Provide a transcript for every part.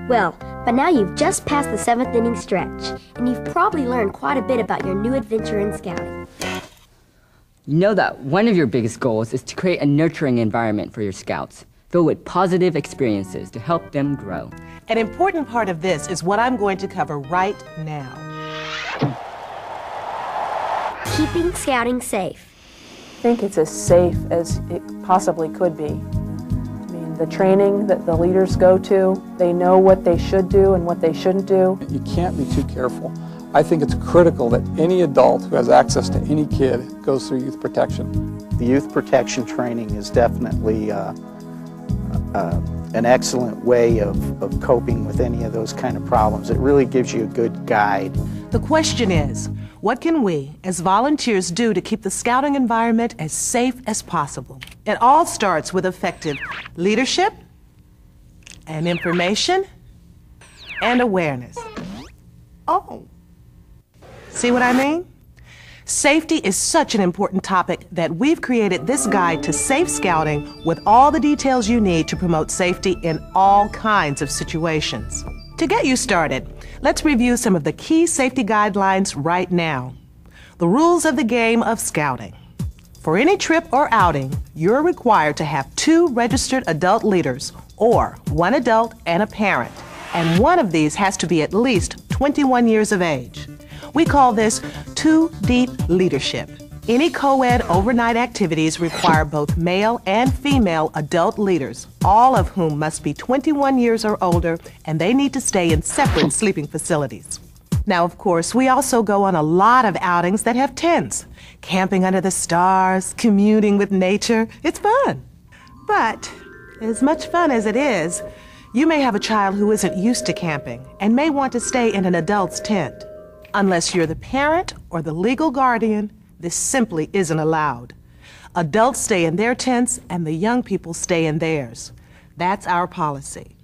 Well, by now you've just passed the 7th inning stretch, and you've probably learned quite a bit about your new adventure in scouting. You know that one of your biggest goals is to create a nurturing environment for your scouts, filled with positive experiences to help them grow. An important part of this is what I'm going to cover right now. Keeping scouting safe. I think it's as safe as it possibly could be. I mean, the training that the leaders go to, they know what they should do and what they shouldn't do. You can't be too careful. I think it's critical that any adult who has access to any kid goes through youth protection. The youth protection training is definitely an excellent way of coping with any of those kind of problems. It really gives you a good guide. The question is, what can we, as volunteers, do to keep the scouting environment as safe as possible? It all starts with effective leadership and information and awareness. Oh, see what I mean? Safety is such an important topic that we've created this guide to safe scouting with all the details you need to promote safety in all kinds of situations. To get you started, let's review some of the key safety guidelines right now. The rules of the game of scouting. For any trip or outing, you're required to have 2 registered adult leaders, or 1 adult and a parent, and one of these has to be at least 21 years of age. We call this 2-deep leadership. Any co-ed overnight activities require both male and female adult leaders, all of whom must be 21 years or older, and they need to stay in separate sleeping facilities. Now, of course, we also go on a lot of outings that have tents. Camping under the stars, communing with nature, it's fun. But as much fun as it is, you may have a child who isn't used to camping and may want to stay in an adult's tent. Unless you're the parent or the legal guardian, this simply isn't allowed. Adults stay in their tents and the young people stay in theirs. That's our policy.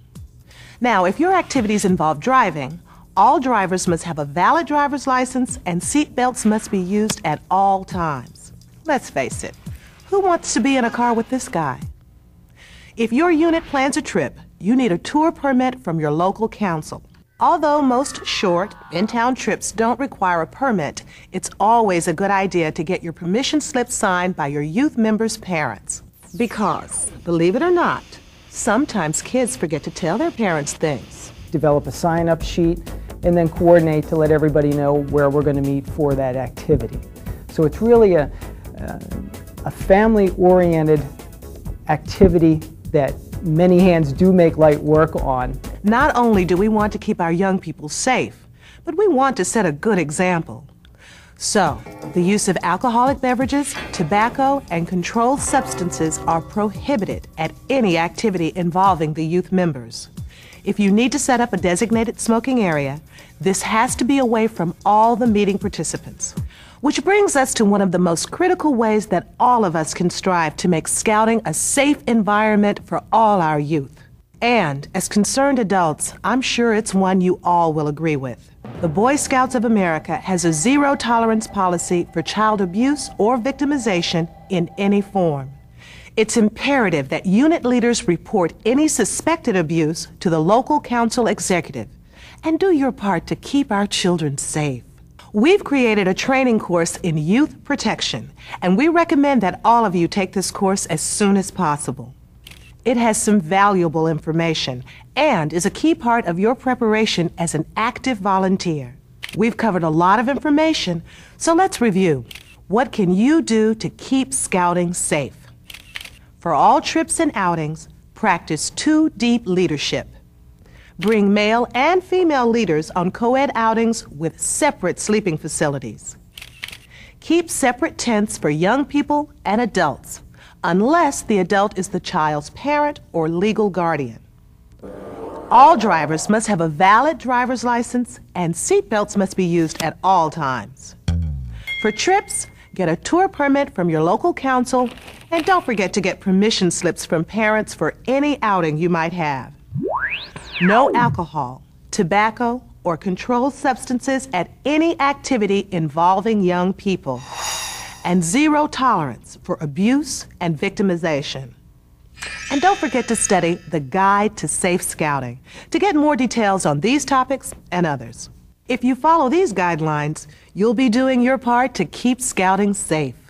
Now, if your activities involve driving, all drivers must have a valid driver's license and seat belts must be used at all times. Let's face it, who wants to be in a car with this guy? If your unit plans a trip, you need a tour permit from your local council. Although most short, in-town trips don't require a permit, it's always a good idea to get your permission slip signed by your youth members' parents. Because, believe it or not, sometimes kids forget to tell their parents things. Develop a sign-up sheet and then coordinate to let everybody know where we're going to meet for that activity. So it's really a family-oriented activity that many hands do make light work on. Not only do we want to keep our young people safe, but we want to set a good example. So, the use of alcoholic beverages, tobacco, and controlled substances are prohibited at any activity involving the youth members. If you need to set up a designated smoking area, this has to be away from all the meeting participants. Which brings us to one of the most critical ways that all of us can strive to make scouting a safe environment for all our youth. And, as concerned adults, I'm sure it's one you all will agree with. The Boy Scouts of America has a zero-tolerance policy for child abuse or victimization in any form. It's imperative that unit leaders report any suspected abuse to the local council executive and do your part to keep our children safe. We've created a training course in youth protection, and we recommend that all of you take this course as soon as possible. It has some valuable information and is a key part of your preparation as an active volunteer. We've covered a lot of information, so let's review. What can you do to keep scouting safe? For all trips and outings, practice 2-deep leadership. Bring male and female leaders on co-ed outings with separate sleeping facilities. Keep separate tents for young people and adults, unless the adult is the child's parent or legal guardian. All drivers must have a valid driver's license and seatbelts must be used at all times. For trips, get a tour permit from your local council and don't forget to get permission slips from parents for any outing you might have. No alcohol, tobacco, or controlled substances at any activity involving young people. And zero tolerance for abuse and victimization. And don't forget to study the Guide to Safe Scouting to get more details on these topics and others. If you follow these guidelines, you'll be doing your part to keep scouting safe.